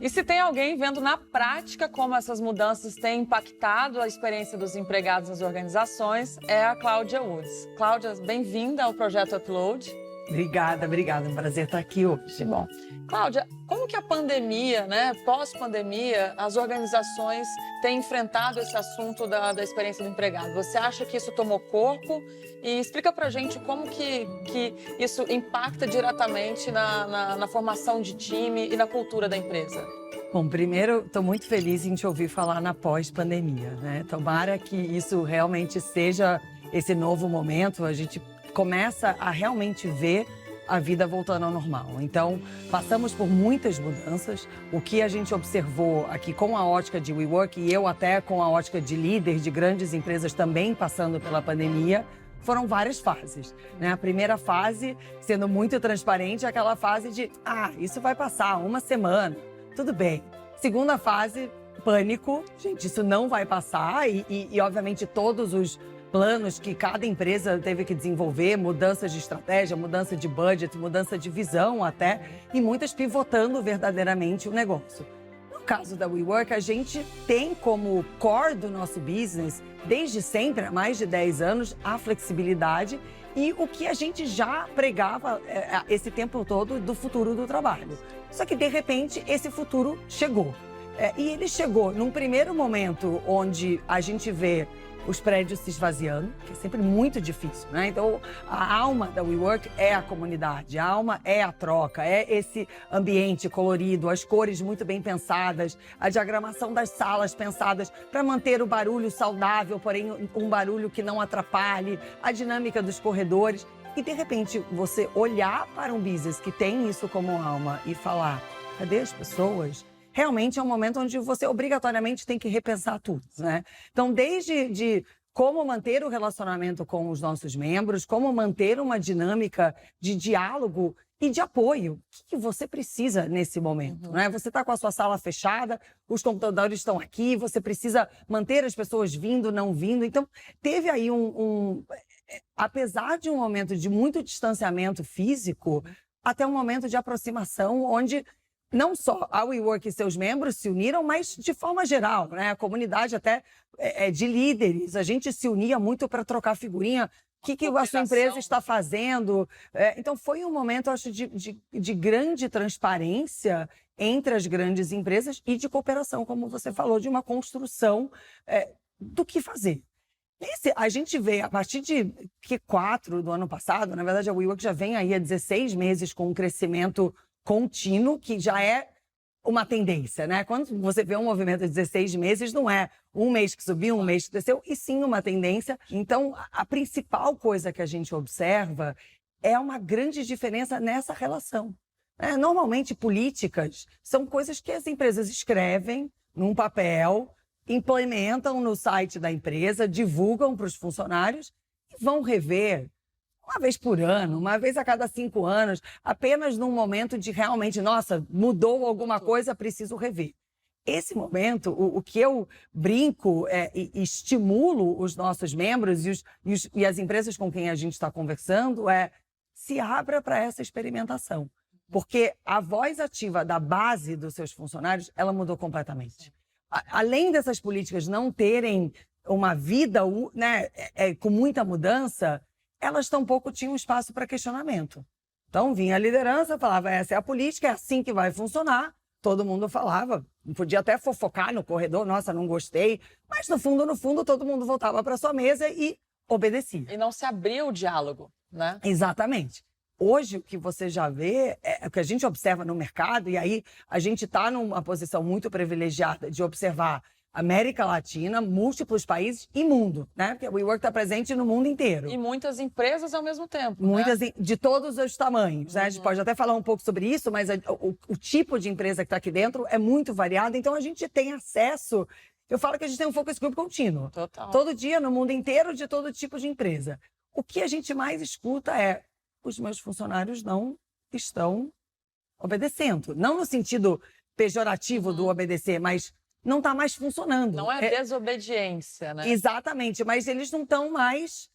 E se tem alguém vendo na prática como essas mudanças têm impactado a experiência dos empregados nas organizações, é a Cláudia Woods. Cláudia, bem-vinda ao Projeto Upload. Obrigada. É um prazer estar aqui hoje. Bom, Cláudia, como que a pandemia, pós-pandemia, as organizações têm enfrentado esse assunto da experiência do empregado? Você acha que isso tomou corpo? E explica pra gente como que isso impacta diretamente na formação de time e na cultura da empresa. Bom, primeiro, estou muito feliz em te ouvir falar na pós-pandemia, né? Tomara que isso realmente seja esse novo momento, a gente começa a realmente ver a vida voltando ao normal. Então, passamos por muitas mudanças. O que a gente observou aqui com a ótica de WeWork e eu até com a ótica de líder de grandes empresas também passando pela pandemia, foram várias fases, né? A primeira fase, sendo muito transparente, é aquela fase de isso vai passar, uma semana, tudo bem. Segunda fase, pânico, gente, isso não vai passar e obviamente todos os planos que cada empresa teve que desenvolver, mudanças de estratégia, mudança de budget, mudança de visão até, e muitas pivotando verdadeiramente o negócio. No caso da WeWork, a gente tem como core do nosso business, desde sempre, há mais de 10 anos, a flexibilidade e o que a gente já pregava esse tempo todo do futuro do trabalho. Só que, de repente, esse futuro chegou. E ele chegou num primeiro momento onde a gente vê os prédios se esvaziando, que é sempre muito difícil, né? Então, a alma da WeWork é a comunidade, a alma é a troca, é esse ambiente colorido, as cores muito bem pensadas, a diagramação das salas pensadas para manter o barulho saudável, porém um barulho que não atrapalhe, a dinâmica dos corredores. E, de repente, você olhar para um business que tem isso como alma e falar, cadê as pessoas? Realmente é um momento onde você obrigatoriamente tem que repensar tudo, né? Então, desde como manter o relacionamento com os nossos membros, como manter uma dinâmica de diálogo e de apoio. O que você precisa nesse momento, né? Você está com a sua sala fechada, os computadores estão aqui, você precisa manter as pessoas vindo, não vindo. Então, teve aí apesar de um momento de muito distanciamento físico, até um momento de aproximação onde não só a WeWork e seus membros se uniram, mas de forma geral, né? A comunidade até de líderes, a gente se unia muito para trocar figurinha. O que a sua empresa está fazendo? Então, foi um momento, acho, de grande transparência entre as grandes empresas e de cooperação, como você falou, de uma construção do que fazer. A gente vê, a partir de Q4 do ano passado, na verdade, a WeWork já vem aí há 16 meses com um crescimento contínuo, que já é uma tendência, né? Quando você vê um movimento de 16 meses, não é um mês que subiu, um mês que desceu, e sim uma tendência. Então, a principal coisa que a gente observa é uma grande diferença nessa relação. Normalmente, políticas são coisas que as empresas escrevem num papel, implementam no site da empresa, divulgam para os funcionários e vão rever uma vez por ano, uma vez a cada 5 anos, apenas num momento de realmente, nossa, mudou alguma coisa, preciso rever. Esse momento, o que eu brinco e estimulo os nossos membros e as empresas com quem a gente está conversando se abra para essa experimentação. Porque a voz ativa da base dos seus funcionários, ela mudou completamente. Além dessas políticas não terem uma vida com muita mudança, elas tampouco tinham espaço para questionamento. Então, vinha a liderança, falava, essa é a política, é assim que vai funcionar. Todo mundo falava, podia até fofocar no corredor, nossa, não gostei. Mas, no fundo, todo mundo voltava para sua mesa e obedecia. E não se abria o diálogo, né? Exatamente. Hoje, o que você já vê, o que a gente observa no mercado, e aí a gente está numa posição muito privilegiada de observar América Latina, múltiplos países e mundo, né? Porque a WeWork está presente no mundo inteiro. E muitas empresas ao mesmo tempo, Muitas, né? De todos os tamanhos, né? A gente pode até falar um pouco sobre isso, mas o tipo de empresa que está aqui dentro é muito variado, então a gente tem acesso. Eu falo que a gente tem um focus group contínuo. Total. Todo dia, no mundo inteiro, de todo tipo de empresa. O que a gente mais escuta é: os meus funcionários não estão obedecendo. Não no sentido pejorativo do obedecer, mas não está mais funcionando. Não é desobediência, né? Exatamente, mas eles não estão mais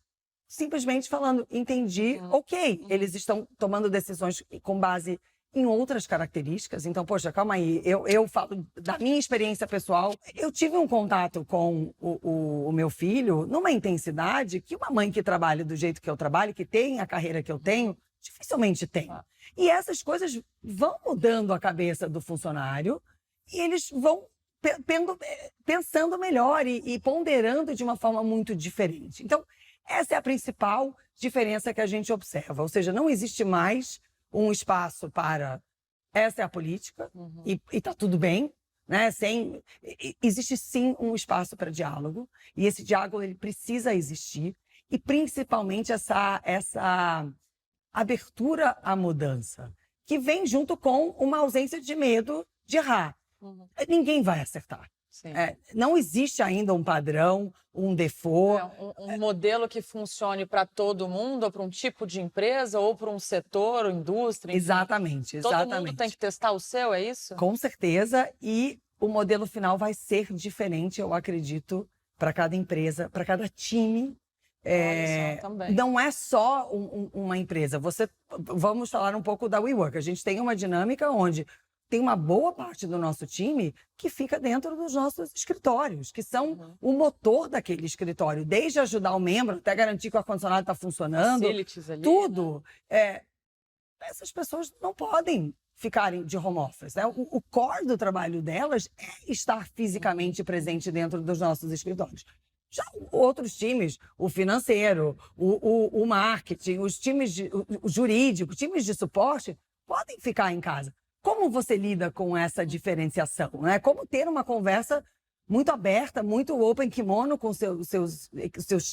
simplesmente falando, entendi, ok. Eles estão tomando decisões com base em outras características. Então, poxa, calma aí, eu falo da minha experiência pessoal. Eu tive um contato com o meu filho numa intensidade que uma mãe que trabalha do jeito que eu trabalho, que tem a carreira que eu tenho, dificilmente tem. E essas coisas vão mudando a cabeça do funcionário e eles vão pensando melhor e ponderando de uma forma muito diferente. Então, essa é a principal diferença que a gente observa. Ou seja, não existe mais um espaço para essa é a política e está tudo bem, né? Existe sim um espaço para diálogo e esse diálogo ele precisa existir e principalmente essa abertura à mudança que vem junto com uma ausência de medo de errar. Ninguém vai acertar. Não existe ainda um padrão, um default. Um modelo que funcione para todo mundo, ou para um tipo de empresa, ou para um setor, ou indústria. Enfim. Exatamente. Todo mundo tem que testar o seu, é isso? Com certeza. E o modelo final vai ser diferente, eu acredito, para cada empresa, para cada time. Não é só uma empresa. Vamos falar um pouco da WeWork. A gente tem uma dinâmica onde tem uma boa parte do nosso time que fica dentro dos nossos escritórios, que são o motor daquele escritório, desde ajudar o membro até garantir que o ar-condicionado está funcionando, ali, tudo. Né? Essas pessoas não podem ficarem de home office. Né? O core do trabalho delas é estar fisicamente presente dentro dos nossos escritórios. Já outros times, o financeiro, o marketing, os times o jurídico, times de suporte, podem ficar em casa. Como você lida com essa diferenciação? Né? Como ter uma conversa muito aberta, muito open kimono com seus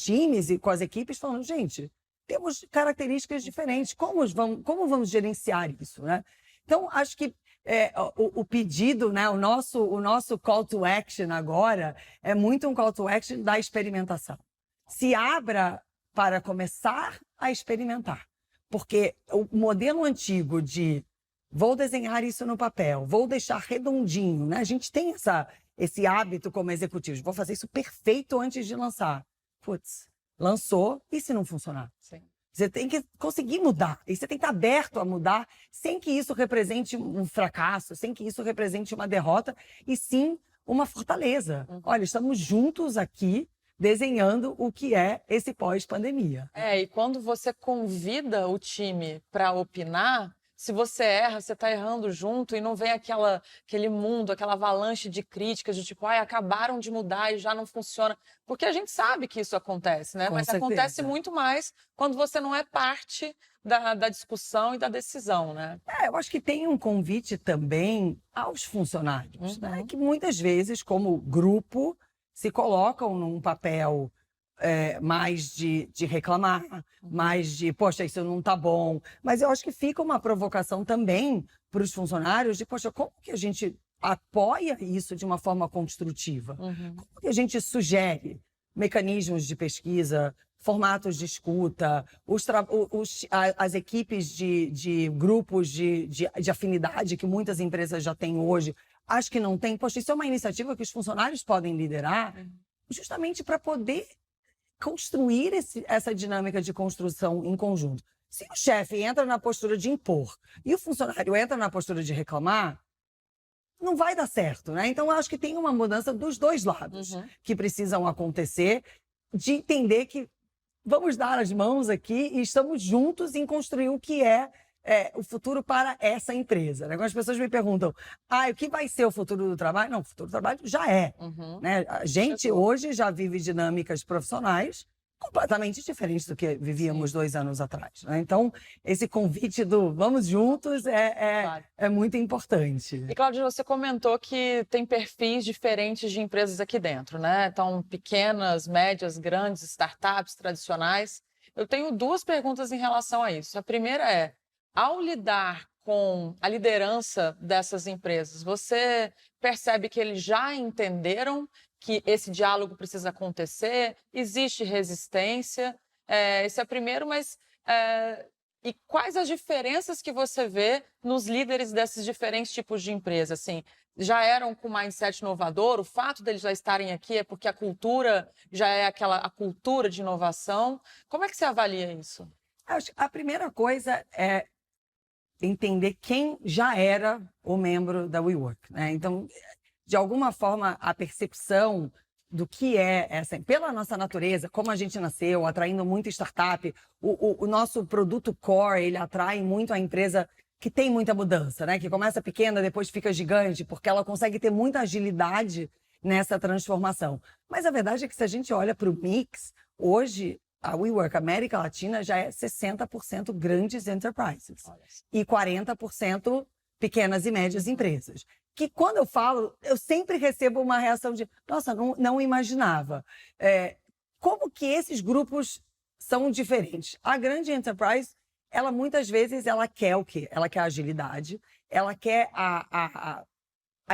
times e com as equipes, falando, gente, temos características diferentes, como vamos gerenciar isso? Né? Então, acho que o pedido, né, o nosso call to action agora é muito um call to action da experimentação. Se abra para começar a experimentar. Porque o modelo antigo de vou desenhar isso no papel, vou deixar redondinho, né? A gente tem esse hábito como executivos. Vou fazer isso perfeito antes de lançar. Putz, lançou e se não funcionar? Sim. Você tem que conseguir mudar. E você tem que estar aberto a mudar sem que isso represente um fracasso, sem que isso represente uma derrota, e sim uma fortaleza. Olha, estamos juntos aqui desenhando o que é esse pós-pandemia. E quando você convida o time para opinar, se você erra, você está errando junto e não vem aquele mundo, aquela avalanche de críticas, de tipo, acabaram de mudar e já não funciona. Porque a gente sabe que isso acontece, né? Mas acontece muito mais quando você não é parte da discussão e da decisão, né? Eu acho que tem um convite também aos funcionários, né? Que muitas vezes, como grupo, se colocam num papel mais de reclamar, mais de, poxa, isso não tá bom. Mas eu acho que fica uma provocação também para os funcionários de, poxa, como que a gente apoia isso de uma forma construtiva? Como que a gente sugere mecanismos de pesquisa, formatos de escuta, as equipes de grupos de afinidade que muitas empresas já têm hoje, acho que não tem. Poxa, isso é uma iniciativa que os funcionários podem liderar justamente para poder construir essa dinâmica de construção em conjunto. Se o chefe entra na postura de impor e o funcionário entra na postura de reclamar, não vai dar certo, né? Então, eu acho que tem uma mudança dos dois lados que precisam acontecer, de entender que vamos dar as mãos aqui e estamos juntos em construir o que é o futuro para essa empresa. Né? Quando as pessoas me perguntam, o que vai ser o futuro do trabalho? Não, o futuro do trabalho já é. Né? A gente hoje já vive dinâmicas profissionais completamente diferentes do que vivíamos 2 anos atrás. Né? Então, esse convite do vamos juntos é muito importante. E, Cláudia, você comentou que tem perfis diferentes de empresas aqui dentro, né? Então, pequenas, médias, grandes, startups tradicionais. Eu tenho 2 perguntas em relação a isso. A primeira é, ao lidar com a liderança dessas empresas, você percebe que eles já entenderam que esse diálogo precisa acontecer? Existe resistência? Esse é o primeiro, mas... E quais as diferenças que você vê nos líderes desses diferentes tipos de empresas? Assim, já eram com mindset inovador? O fato deles já estarem aqui é porque a cultura já é a cultura de inovação? Como é que você avalia isso? A primeira coisa é entender quem já era o membro da WeWork, né? Então, de alguma forma, a percepção do que é essa, pela nossa natureza, como a gente nasceu, atraindo muito startup, o nosso produto core, ele atrai muito a empresa que tem muita mudança, né? Que começa pequena, depois fica gigante, porque ela consegue ter muita agilidade nessa transformação. Mas a verdade é que se a gente olha para o mix, hoje a WeWork América Latina já é 60% grandes enterprises e 40% pequenas e médias empresas. Que quando eu falo, eu sempre recebo uma reação de, nossa, não imaginava. Como que esses grupos são diferentes? A grande enterprise, ela muitas vezes, ela quer o quê? Ela quer a agilidade, ela quer a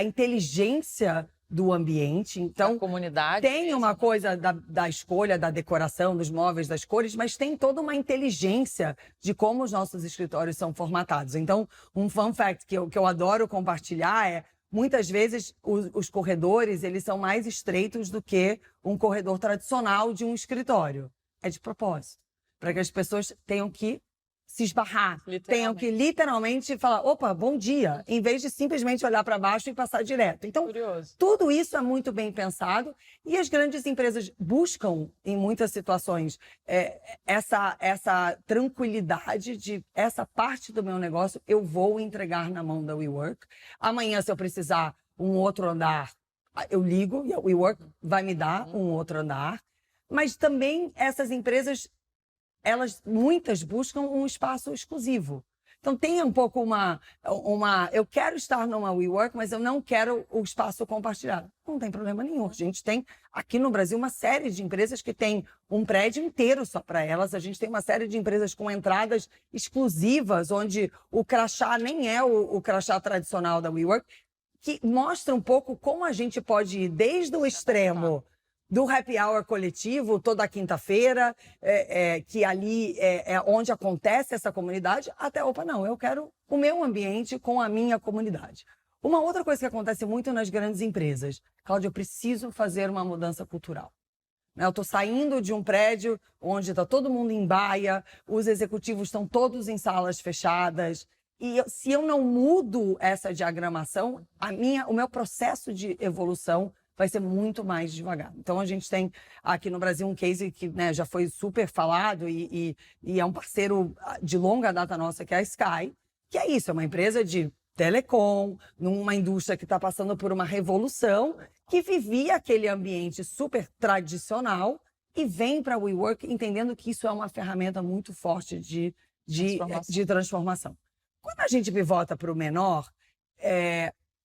inteligência do ambiente. Então, a comunidade tem mesmo. uma coisa da escolha, da decoração, dos móveis, das cores, mas tem toda uma inteligência de como os nossos escritórios são formatados. Então, um fun fact que eu adoro compartilhar é, muitas vezes, os corredores, eles são mais estreitos do que um corredor tradicional de um escritório. É de propósito, para que as pessoas tenham que se esbarrar, tenham que literalmente falar, opa, bom dia, em vez de simplesmente olhar para baixo e passar direto. Então, tudo isso é muito bem pensado e as grandes empresas buscam, em muitas situações, essa tranquilidade de essa parte do meu negócio eu vou entregar na mão da WeWork. Amanhã, se eu precisar um outro andar, eu ligo e a WeWork vai me dar um outro andar. Mas também essas empresas, muitas buscam um espaço exclusivo. Então, tem um pouco eu quero estar numa WeWork, mas eu não quero o espaço compartilhado. Não tem problema nenhum. A gente tem, aqui no Brasil, uma série de empresas que tem um prédio inteiro só para elas. A gente tem uma série de empresas com entradas exclusivas, onde o crachá nem é o crachá tradicional da WeWork, que mostra um pouco como a gente pode ir desde o extremo do happy hour coletivo, toda quinta-feira, que ali é onde acontece essa comunidade, até, opa, não, eu quero o meu ambiente com a minha comunidade. Uma outra coisa que acontece muito nas grandes empresas, Cláudia, eu preciso fazer uma mudança cultural. Eu estou saindo de um prédio onde está todo mundo em baia, os executivos estão todos em salas fechadas, e se eu não mudo essa diagramação, o meu processo de evolução vai ser muito mais devagar. Então, a gente tem aqui no Brasil um case que, né, já foi super falado e é um parceiro de longa data nossa, que é a Sky, que é isso, é uma empresa de telecom, numa indústria que está passando por uma revolução, que vivia aquele ambiente super tradicional e vem para a WeWork entendendo que isso é uma ferramenta muito forte de transformação. Quando a gente pivota para o menor,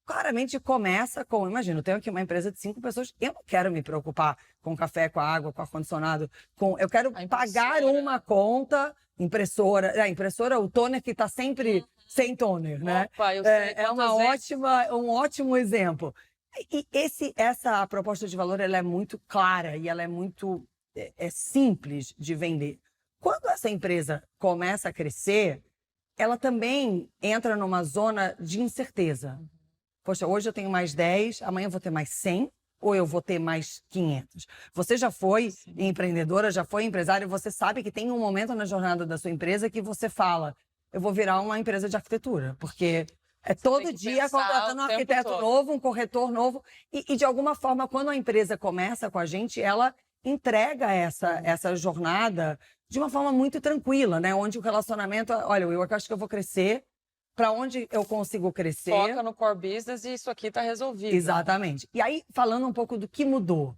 claramente começa com, imagina, eu tenho aqui uma empresa de 5 pessoas, eu não quero me preocupar com o café, com a água, com o ar-condicionado, eu quero pagar uma conta, impressora, o toner que está sempre sem toner, né? Opa, eu sei um ótimo exemplo. E essa proposta de valor, ela é muito clara e ela é muito simples de vender. Quando essa empresa começa a crescer, ela também entra numa zona de incerteza. Poxa, hoje eu tenho mais 10, amanhã eu vou ter mais 100 ou eu vou ter mais 500? Você já foi empreendedora, já foi empresária, você sabe que tem um momento na jornada da sua empresa que você fala, eu vou virar uma empresa de arquitetura, porque todo dia contratando um arquiteto novo, um corretor novo, e de alguma forma, quando a empresa começa com a gente, ela entrega essa jornada de uma forma muito tranquila, né? Onde o relacionamento, olha, eu acho que eu vou crescer, para onde eu consigo crescer. Foca no core business e isso aqui está resolvido. Exatamente. E aí, falando um pouco do que mudou.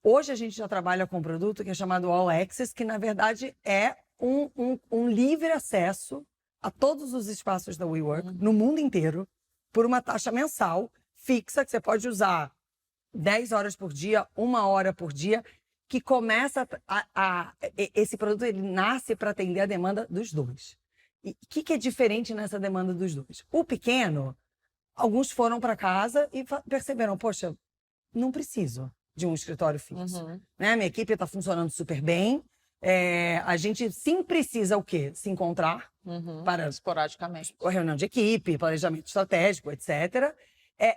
Hoje a gente já trabalha com um produto que é chamado All Access, que na verdade é um livre acesso a todos os espaços da WeWork, no mundo inteiro, por uma taxa mensal fixa, que você pode usar 10 horas por dia, 1 hora por dia, que começa esse produto ele nasce para atender a demanda dos dois. E o que é diferente nessa demanda dos dois? O pequeno, alguns foram para casa e perceberam, poxa, não preciso de um escritório fixo. Né? Minha equipe está funcionando super bem. A gente sim precisa o quê? Se encontrar para esporadicamente. Reunião de equipe, planejamento estratégico, etc.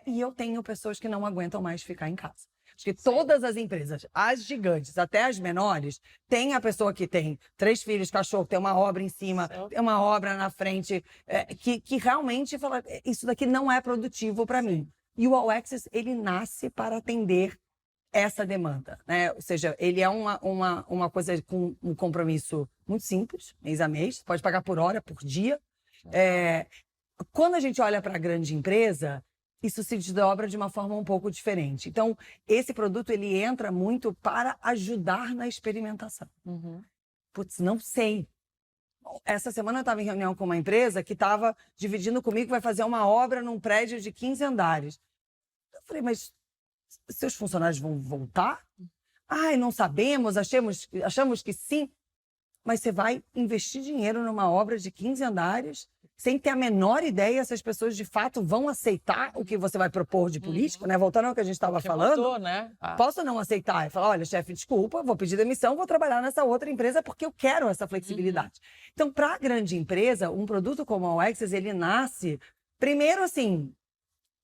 E eu tenho pessoas que não aguentam mais ficar em casa. Acho que todas as empresas, as gigantes, até as menores, tem a pessoa que tem 3 filhos, cachorro, tem uma obra em cima, tem uma obra na frente, que realmente fala, isso daqui não é produtivo para mim. E o All Access, ele nasce para atender essa demanda, né? Ou seja, ele é uma coisa com um compromisso muito simples, mês a mês, pode pagar por hora, por dia. Quando a gente olha para a grande empresa, isso se desdobra de uma forma um pouco diferente. Então, esse produto, ele entra muito para ajudar na experimentação. Putz, não sei. Essa semana eu estava em reunião com uma empresa que estava dividindo comigo que vai fazer uma obra num prédio de 15 andares. Eu falei, mas seus funcionários vão voltar? Ai, não sabemos, achamos que sim. Mas você vai investir dinheiro numa obra de 15 andares sem ter a menor ideia se as pessoas de fato vão aceitar o que você vai propor de política, né? Voltando ao que a gente estava falando. Mudou, né? Posso não aceitar e falar, olha, chefe, desculpa, vou pedir demissão, vou trabalhar nessa outra empresa porque eu quero essa flexibilidade. Então, para a grande empresa, um produto como o All Access, ele nasce, primeiro assim,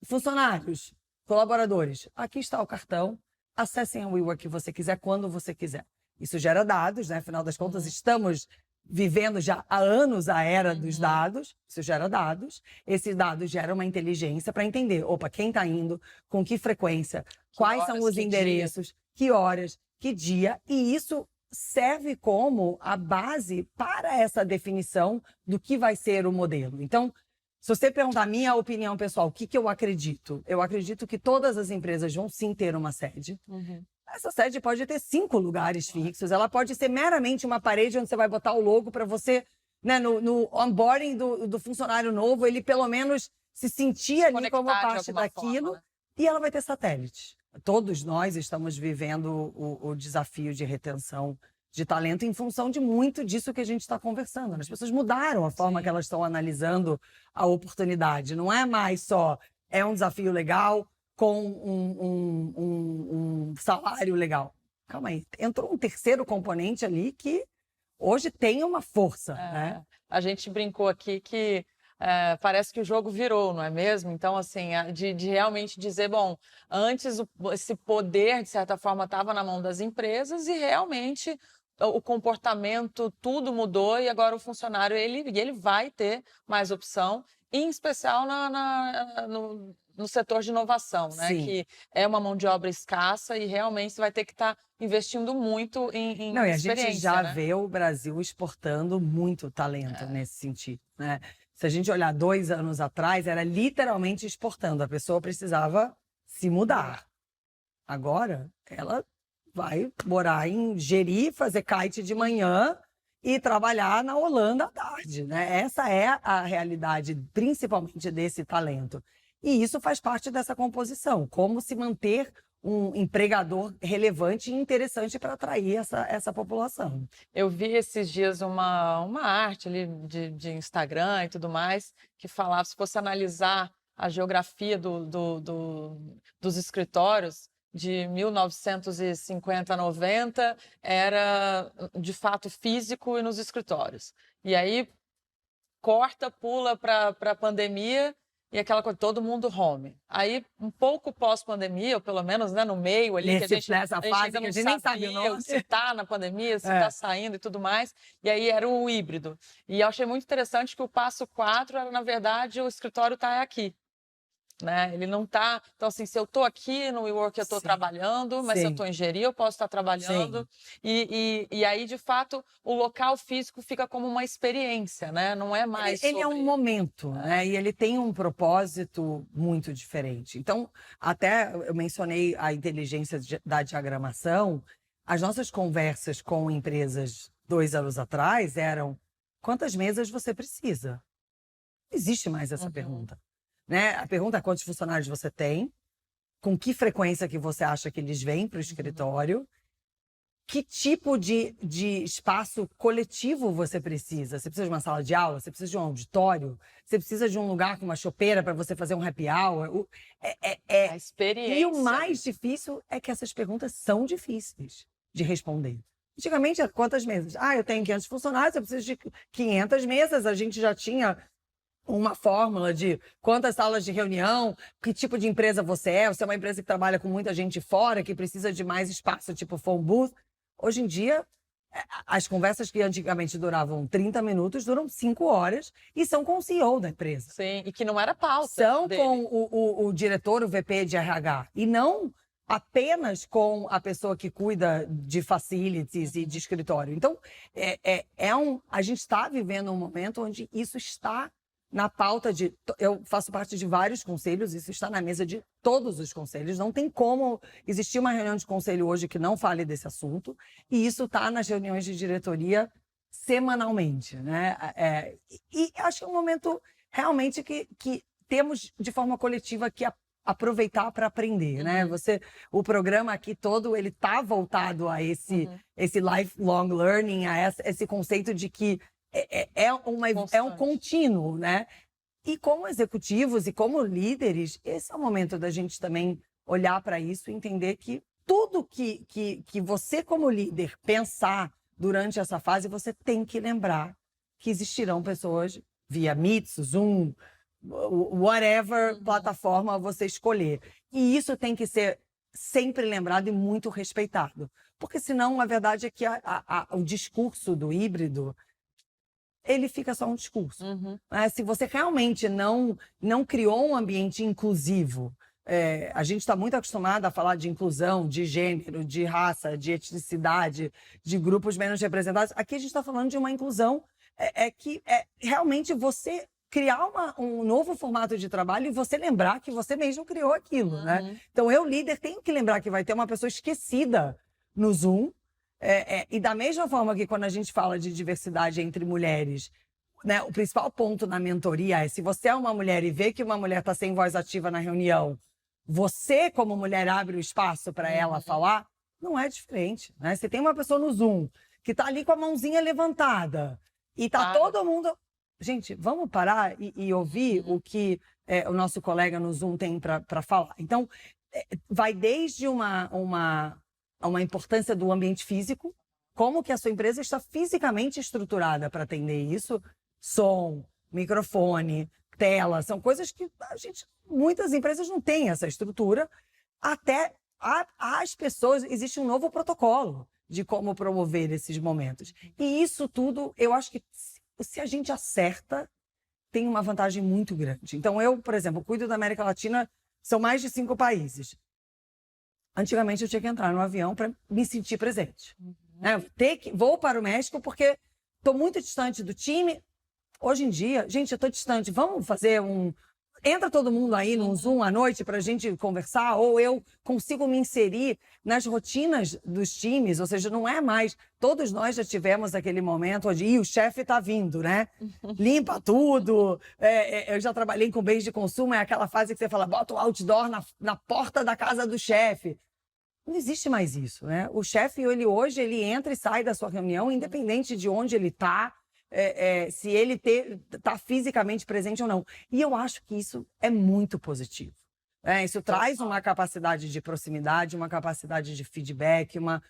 funcionários, colaboradores, aqui está o cartão, acessem a WeWork que você quiser, quando você quiser. Isso gera dados, né? Afinal das contas, estamos vivendo já há anos a era dos dados, isso gera dados, esses dados geram uma inteligência para entender, opa, quem está indo, com que frequência, quais são os endereços, que horas, que dia, e isso serve como a base para essa definição do que vai ser o modelo. Então, se você perguntar a minha opinião pessoal, o que eu acredito? Eu acredito que todas as empresas vão sim ter uma sede. Essa sede pode ter 5 lugares fixos, ela pode ser meramente uma parede onde você vai botar o logo para você, né, no onboarding do funcionário novo, ele pelo menos se sentir ali como parte daquilo, forma, né? E ela vai ter satélite. Todos nós estamos vivendo o desafio de retenção de talento em função de muito disso que a gente está conversando. As pessoas mudaram a forma que elas estão analisando a oportunidade. Não é mais só, é um desafio legal, com um salário legal. Calma aí, entrou um terceiro componente ali que hoje tem uma força, né? A gente brincou aqui que parece que o jogo virou, não é mesmo? Então, assim, de realmente dizer, bom, antes esse poder, de certa forma, estava na mão das empresas e realmente o comportamento, tudo mudou e agora o funcionário, ele vai ter mais opção, em especial no setor de inovação, né? Sim. Que é uma mão de obra escassa e realmente você vai ter que estar investindo muito em Não, e a experiência, gente já né? vê o Brasil exportando muito talento nesse sentido, né? Se a gente olhar 2 anos atrás, era literalmente exportando. A pessoa precisava se mudar. Agora, ela vai morar em Jeri, fazer kite de manhã e trabalhar na Holanda à tarde, né? Essa é a realidade, principalmente desse talento. E isso faz parte dessa composição, como se manter um empregador relevante e interessante para atrair essa população. Eu vi esses dias uma arte ali de Instagram e tudo mais, que falava, se fosse analisar a geografia dos escritórios de 1950 a 90, era de fato físico e nos escritórios. E aí corta, pula para a pandemia, e aquela coisa, todo mundo home. Aí, um pouco pós-pandemia, ou pelo menos, né, no meio ali, Nessa fase que a gente nem sabe o nome. Se está na pandemia, se está saindo e tudo mais. E aí era o híbrido. E eu achei muito interessante que o passo 4 era, na verdade, o escritório está aqui. Né? Ele não está... Então, assim, se eu estou aqui no WeWork, eu estou trabalhando, mas se eu estou em Jeri, eu posso estar trabalhando. E aí, de fato, o local físico fica como uma experiência, né? Não é mais Ele é um momento, né? E ele tem um propósito muito diferente. Então, até eu mencionei a inteligência da diagramação. As nossas conversas com empresas 2 anos atrás eram: quantas mesas você precisa? Não existe mais essa pergunta. Né? A pergunta é quantos funcionários você tem, com que frequência que você acha que eles vêm para o escritório, que tipo de espaço coletivo você precisa. Você precisa de uma sala de aula, você precisa de um auditório, você precisa de um lugar com uma chopeira para você fazer um happy hour. A experiência. E o mais difícil é que essas perguntas são difíceis de responder. Antigamente, quantas mesas? Eu tenho 500 funcionários, eu preciso de 500 mesas. A gente já tinha uma fórmula de quantas salas de reunião, que tipo de empresa você é uma empresa que trabalha com muita gente fora, que precisa de mais espaço, tipo phone booth. Hoje em dia, as conversas que antigamente duravam 30 minutos, duram 5 horas e são com o CEO da empresa. Sim, e que não era pauta São dele. com o diretor, o VP de RH, e não apenas com a pessoa que cuida de facilities e de escritório. Então, a gente está vivendo um momento onde isso está na pauta de... Eu faço parte de vários conselhos, isso está na mesa de todos os conselhos. Não tem como existir uma reunião de conselho hoje que não fale desse assunto. E isso está nas reuniões de diretoria semanalmente, né? E acho que é um momento realmente que temos, de forma coletiva, que aproveitar para aprender, né? O programa aqui todo, ele está voltado a esse lifelong learning, a esse conceito de que é um contínuo, né? E como executivos e como líderes, esse é o momento da gente também olhar para isso e entender que tudo que você, como líder, pensar durante essa fase, você tem que lembrar que existirão pessoas via Meets, Zoom, whatever plataforma você escolher. E isso tem que ser sempre lembrado e muito respeitado. Porque senão, a verdade é que o discurso do híbrido, ele fica só um discurso. Se você realmente não criou um ambiente inclusivo, a gente está muito acostumado a falar de inclusão, de gênero, de raça, de etnicidade, de grupos menos representados. Aqui a gente está falando de uma inclusão que realmente você criar um novo formato de trabalho e você lembrar que você mesmo criou aquilo, né? Então, eu, líder, tenho que lembrar que vai ter uma pessoa esquecida no Zoom. E da mesma forma que quando a gente fala de diversidade entre mulheres, né, o principal ponto na mentoria é: se você é uma mulher e vê que uma mulher está sem voz ativa na reunião, você, como mulher, abre o espaço para ela falar, não é diferente, né? Se tem uma pessoa no Zoom que está ali com a mãozinha levantada e está todo mundo... Gente, vamos parar e ouvir o que o nosso colega no Zoom tem para falar. Então, vai desde uma importância do ambiente físico, como que a sua empresa está fisicamente estruturada para atender isso, som, microfone, tela, são coisas que muitas empresas não têm essa estrutura. Até as pessoas, existe um novo protocolo de como promover esses momentos. E isso tudo, eu acho que se a gente acerta, tem uma vantagem muito grande. Então, eu, por exemplo, cuido da América Latina, são mais de 5 países. Antigamente, eu tinha que entrar no avião para me sentir presente. Vou para o México porque estou muito distante do time. Hoje em dia, gente, eu estou distante. Vamos fazer Entra todo mundo aí num Zoom à noite para a gente conversar, ou eu consigo me inserir nas rotinas dos times, ou seja, não é mais... Todos nós já tivemos aquele momento onde o chefe está vindo, né? Limpa tudo. Eu já trabalhei com bens de consumo, é aquela fase que você fala, bota o outdoor na porta da casa do chefe. Não existe mais isso, né? O chefe, hoje, ele entra e sai da sua reunião, independente de onde ele está, se ele está fisicamente presente ou não. E eu acho que isso é muito positivo. Isso traz uma capacidade de proximidade, uma capacidade de feedback, uma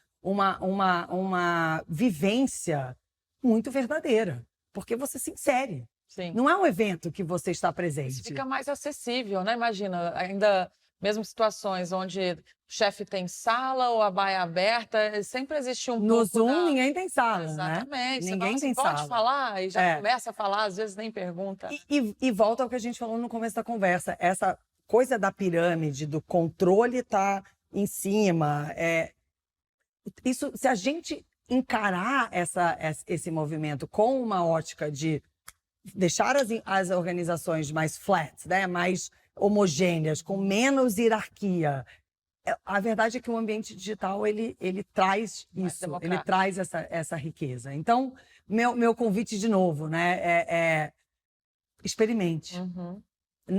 vivência muito verdadeira. Porque você se insere. Sim. Não é um evento que você está presente. Isso fica mais acessível, né? Imagina, ainda... Mesmo situações onde o chefe tem sala ou a baia aberta, sempre existe um No pouco Zoom, ninguém tem sala, Exatamente. né? Você Ninguém fala tem assim, sala. pode falar, e já começa a falar, às vezes nem pergunta. E volta ao que a gente falou no começo da conversa. Essa coisa da pirâmide, do controle tá em cima. Isso, se a gente encarar esse movimento com uma ótica de deixar as organizações mais flat, né? Mais homogêneas, com menos hierarquia. A verdade é que o ambiente digital, ele traz isso, ele traz essa riqueza. Então, meu convite de novo, né, experimente.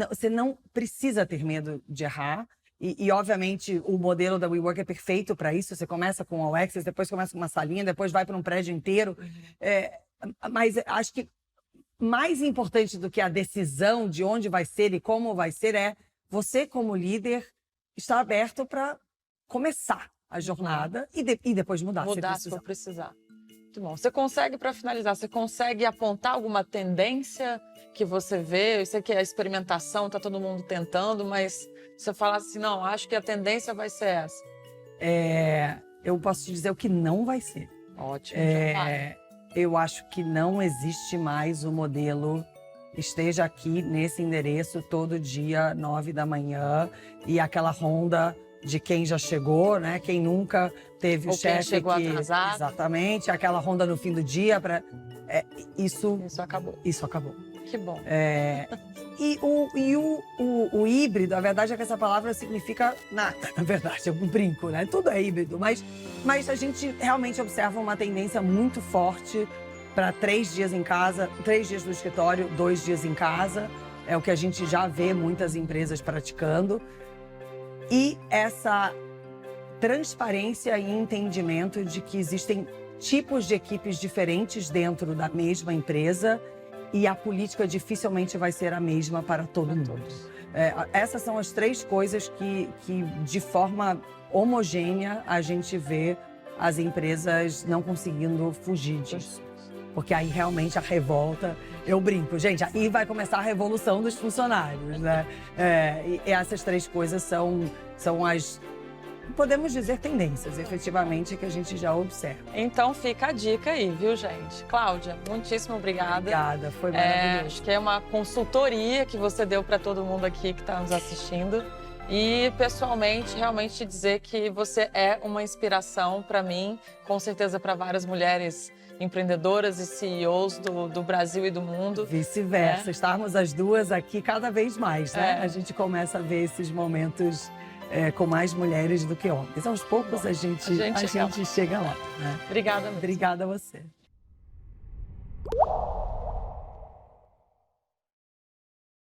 Você não precisa ter medo de errar. E, obviamente, o modelo da WeWork é perfeito para isso. Você começa com o Access, depois começa com uma salinha, depois vai para um prédio inteiro. Mas acho que mais importante do que a decisão de onde vai ser e como vai ser é você, como líder, estar aberto para começar a jornada e depois mudar se for precisar. Muito bom. Você consegue, para finalizar, você consegue apontar alguma tendência que você vê? Eu sei que a experimentação, está todo mundo tentando, mas você fala assim, não, acho que a tendência vai ser essa. Eu posso te dizer o que não vai ser. Ótimo, já vai. Eu acho que não existe mais o modelo esteja aqui nesse endereço todo dia, 9 da manhã, e aquela ronda de quem já chegou, né? Quem nunca teve o Ou quem chefe chegou atrasado. Exatamente, aquela ronda no fim do dia. Isso acabou. Isso acabou. Que bom. E o híbrido, a verdade é que essa palavra significa nada, na verdade, eu brinco, né? Tudo é híbrido, mas a gente realmente observa uma tendência muito forte para 3 dias em casa, 3 dias no escritório, 2 dias em casa. É o que a gente já vê muitas empresas praticando. E essa transparência e entendimento de que existem tipos de equipes diferentes dentro da mesma empresa e a política dificilmente vai ser a mesma para todo mundo. Essas são as 3 coisas que de forma homogênea, a gente vê as empresas não conseguindo fugir disso. Porque aí realmente a revolta, eu brinco, gente, aí vai começar a revolução dos funcionários, né? E essas 3 coisas são as, podemos dizer, tendências, efetivamente, que a gente já observa. Então fica a dica aí, viu, gente? Cláudia, muitíssimo obrigada. Obrigada, foi maravilhoso. Acho que é uma consultoria que você deu para todo mundo aqui que está nos assistindo. E, pessoalmente, realmente dizer que você é uma inspiração para mim, com certeza para várias mulheres empreendedoras e CEOs do Brasil e do mundo. Vice-versa, estarmos as duas aqui cada vez mais, né? A gente começa a ver esses momentos com mais mulheres do que homens. Aos poucos a gente chega lá. Né? Obrigada mesmo. Obrigada a você.